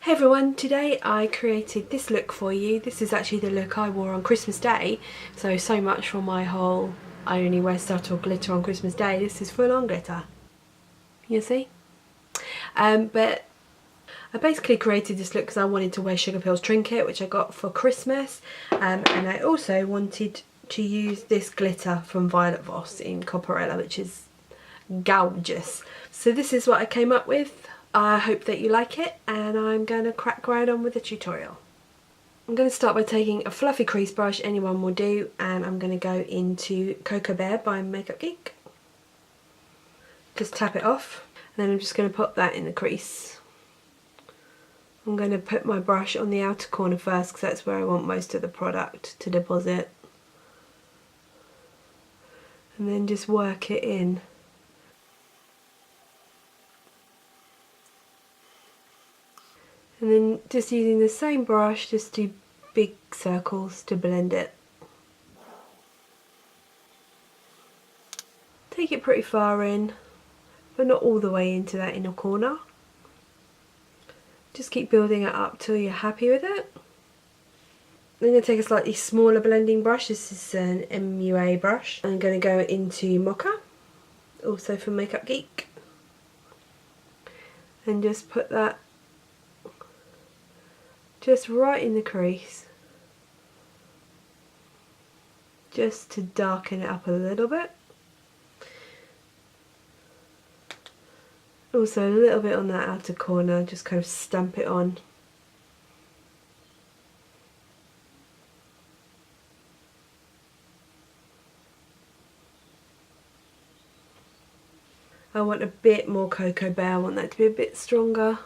Hey everyone, today I created this look for you. This is actually the look I wore on Christmas Day. So much for my whole I only wear subtle glitter on Christmas Day. This is full on glitter. You see? But I basically created this look because I wanted to wear Sugarpill's Trinket, which I got for Christmas. And I also wanted to use this glitter from Voss in Copperella, which is gorgeous. So this is what I came up with. I hope that you like it, and I'm going to crack right on with the tutorial. I'm going to start by taking a fluffy crease brush, anyone will do, and I'm going to go into Cocoa Bear by Makeup Geek. Just tap it off, and then I'm just going to pop that in the crease. I'm going to put my brush on the outer corner first because that's where I want most of the product to deposit. And then just work it in. And then just using the same brush, just do big circles to blend it. Take it pretty far in, but not all the way into that inner corner. Just keep building it up till you're happy with it. I'm going to take a slightly smaller blending brush. This is an MUA brush. I'm going to go into Mocha, also from Makeup Geek. And just put that just right in the crease, just to darken it up a little bit. Also a little bit on that outer corner, just kind of stamp it on. I want a bit more Cocoa Bear, I want that to be a bit stronger.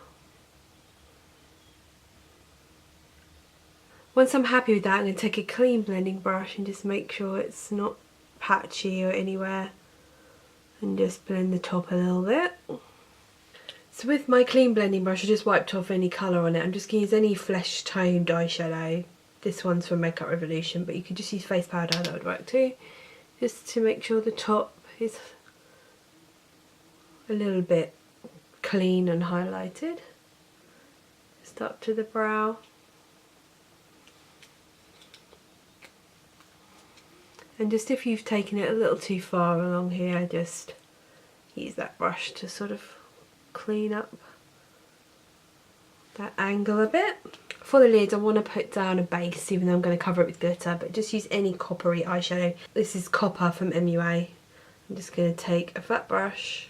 Once I'm happy with that, I'm going to take a clean blending brush and just make sure it's not patchy or anywhere, and just blend the top a little bit. So with my clean blending brush, I just wiped off any colour on it. I'm just going to use any flesh toned eyeshadow. This one's from Makeup Revolution, but you could just use face powder, that would work too. Just to make sure the top is a little bit clean and highlighted. Just up to the brow. And just if you've taken it a little too far along here, just use that brush to sort of clean up that angle a bit. For the lid, I want to put down a base, even though I'm going to cover it with glitter, but just use any coppery eyeshadow. This is Copper from MUA. I'm just going to take a flat brush,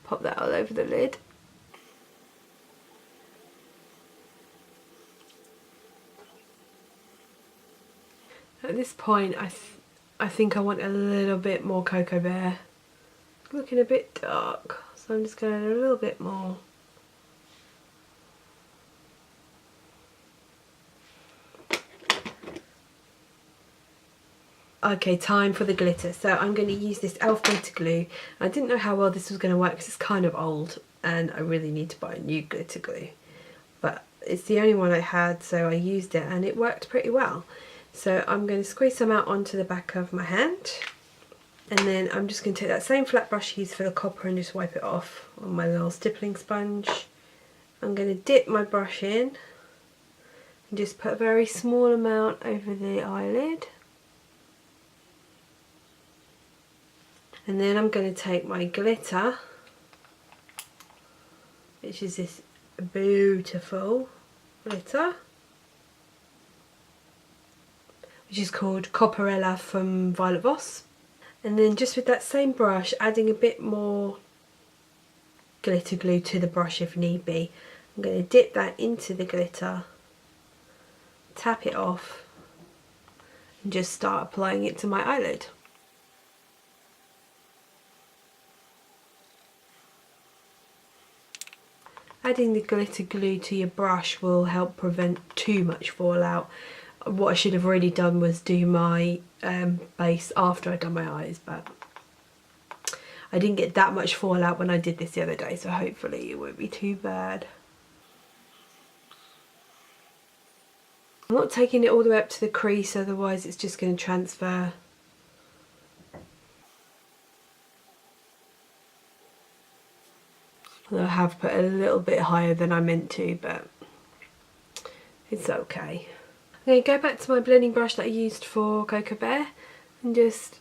pop that all over the lid. At this point, I think I want a little bit more Cocoa Bear. It's looking a bit dark, so I'm just going a little bit more. Okay, time for the glitter. So I'm going to use this e.l.f. glitter glue. I didn't know how well this was going to work because it's kind of old and I really need to buy a new glitter glue. But it's the only one I had, so I used it and it worked pretty well. So I'm going to squeeze some out onto the back of my hand, and then I'm just going to take that same flat brush I used for the copper and just wipe it off on my little stippling sponge. I'm going to dip my brush in and just put a very small amount over the eyelid. And then I'm going to take my glitter, which is this beautiful glitter, which is called Copperella from Voss. And then just with that same brush, adding a bit more glitter glue to the brush if need be. I'm going to dip that into the glitter, tap it off, and just start applying it to my eyelid. Adding the glitter glue to your brush will help prevent too much fallout. What I should have really done was do my base after I'd done my eyes, but I didn't get that much fallout when I did this the other day, so hopefully it won't be too bad. I'm not taking it all the way up to the crease, otherwise it's just going to transfer. Although have put a little bit higher than I meant to, but it's okay. I'm going to go back to my blending brush that I used for Cocoa Bear and just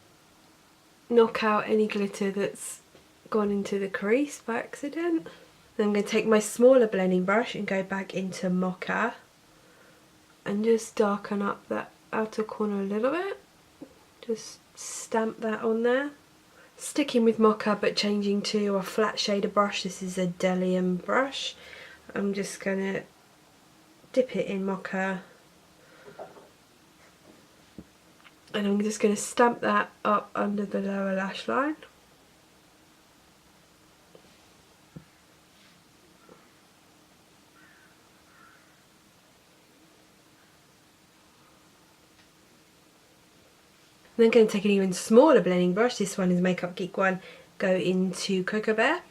knock out any glitter that's gone into the crease by accident. Then I'm going to take my smaller blending brush and go back into Mocha and just darken up that outer corner a little bit. Just stamp that on there. Sticking with Mocha but changing to a flat shader brush. This is a Delium brush. I'm just going to dip it in Mocha and I'm just going to stamp that up under the lower lash line. I'm then going to take an even smaller blending brush. This one is Makeup Geek one. Go into Cocoa Bear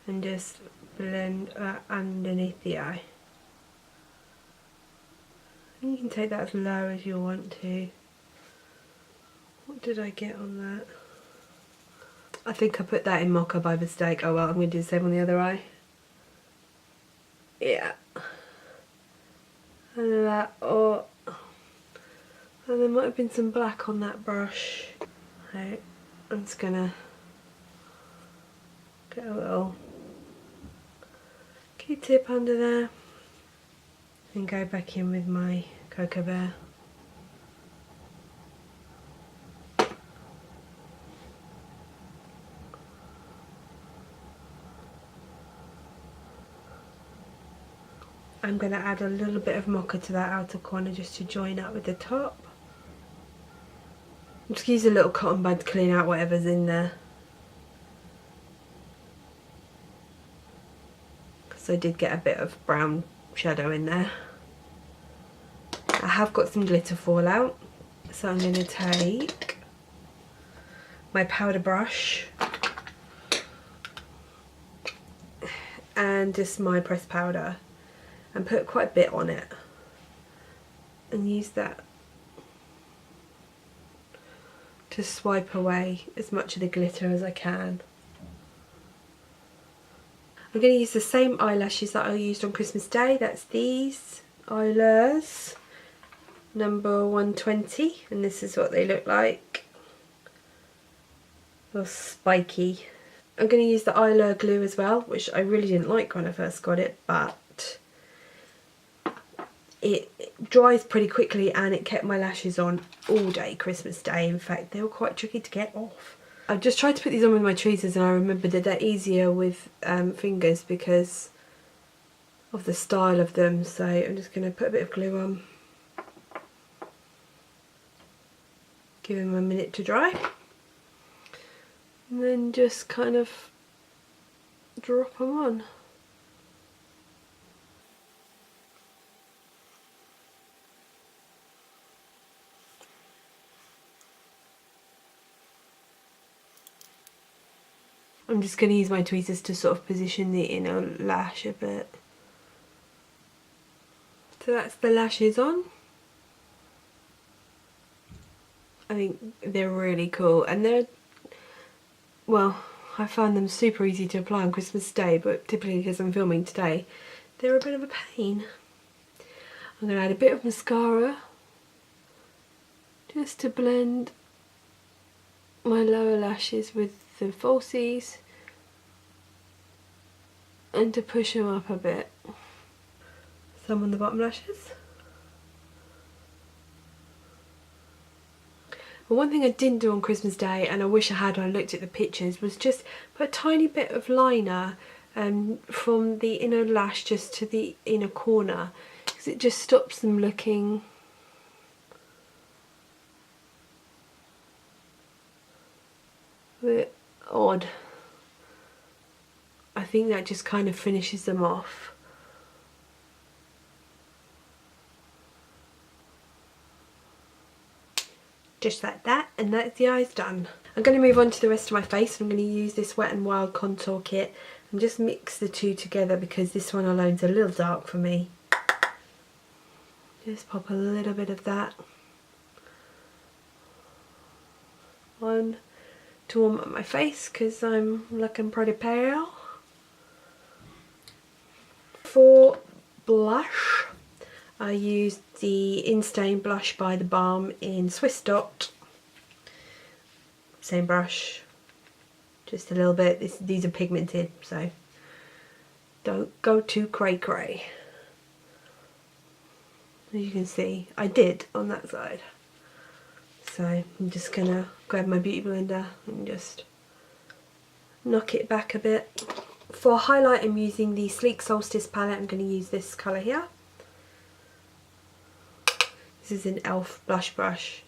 and just blend that underneath the eye. And you can take that as low as you want to. What did I get on that? I think I put that in Mocha by mistake. Oh well, I'm going to do the same on the other eye. Yeah. And that, oh. And there might have been some black on that brush. So I'm just going to get a little Q-tip under there and go back in with my Cocoa Bear. I'm going to add a little bit of Mocha to that outer corner just to join up with the top. I'm just going to use a little cotton bud to clean out whatever's in there. So I did get a bit of brown shadow in there. I have got some glitter fallout, so I'm going to take my powder brush and just my pressed powder and put quite a bit on it and use that to swipe away as much of the glitter as I can. I'm going to use the same eyelashes that I used on Christmas Day. That's these Eylures, number 120, and this is what they look like. They're spiky. I'm going to use the Eylure glue as well, which I really didn't like when I first got it, but it dries pretty quickly and it kept my lashes on all day Christmas Day. In fact, they were quite tricky to get off. I just tried to put these on with my tweezers and I remembered that they're easier with fingers because of the style of them, so I'm just going to put a bit of glue on. Give them a minute to dry. And then just kind of drop them on. I'm just going to use my tweezers to sort of position the inner lash a bit. So that's the lashes on. I think they're really cool and they're, well, I found them super easy to apply on Christmas Day, but typically because I'm filming today, they're a bit of a pain. I'm going to add a bit of mascara just to blend my lower lashes with the falsies and to push them up a bit. Some on the bottom lashes. Well, one thing I didn't do on Christmas Day, and I wish I had when I looked at the pictures, was just put a tiny bit of liner from the inner lash just to the inner corner, because it just stops them looking a bit odd. I think that just kind of finishes them off. Just like that, and that's the eyes done. I'm going to move on to the rest of my face. I'm going to use this Wet n Wild contour kit and just mix the two together because this one alone's a little dark for me. Just pop a little bit of that on to warm up my face because I'm looking pretty pale. For blush, I used the Instain Blush by theBalm in Swiss Dot. Same brush, just a little bit. These are pigmented, so don't go too cray-cray. As you can see, I did on that side. So I'm just gonna grab my beauty blender and just knock it back a bit. For highlight, I'm using the Sleek Solstice palette. I'm going to use this colour here. This is an e.l.f. blush brush.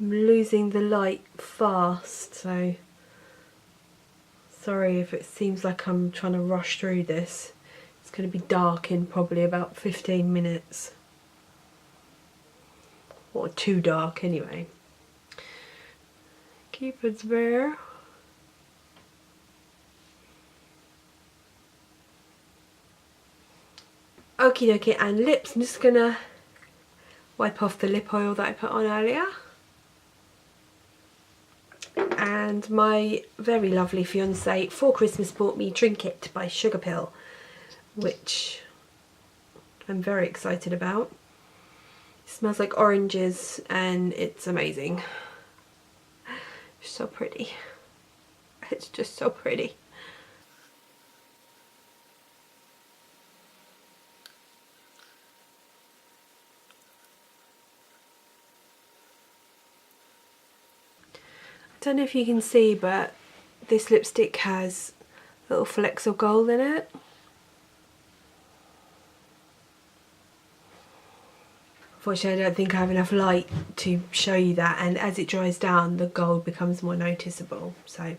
I'm losing the light fast, so sorry if it seems like I'm trying to rush through this. It's going to be dark in probably about 15 minutes. Or too dark anyway. Keep it there. Okie dokie, and lips, I'm just gonna wipe off the lip oil that I put on earlier. And my very lovely fiance for Christmas bought me Trinket by Sugarpill, which I'm very excited about. It smells like oranges and it's amazing. So pretty. It's just so pretty. I don't know if you can see, but this lipstick has little flecks of gold in it. Unfortunately, I don't think I have enough light to show you that, and as it dries down the gold becomes more noticeable. So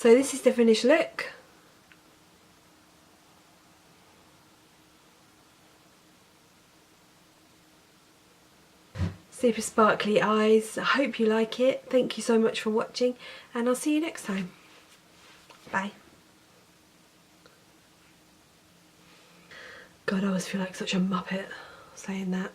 this is the finished look. Super sparkly eyes. I hope you like it. Thank you so much for watching, and I'll see you next time. Bye. God, I always feel like such a muppet saying that.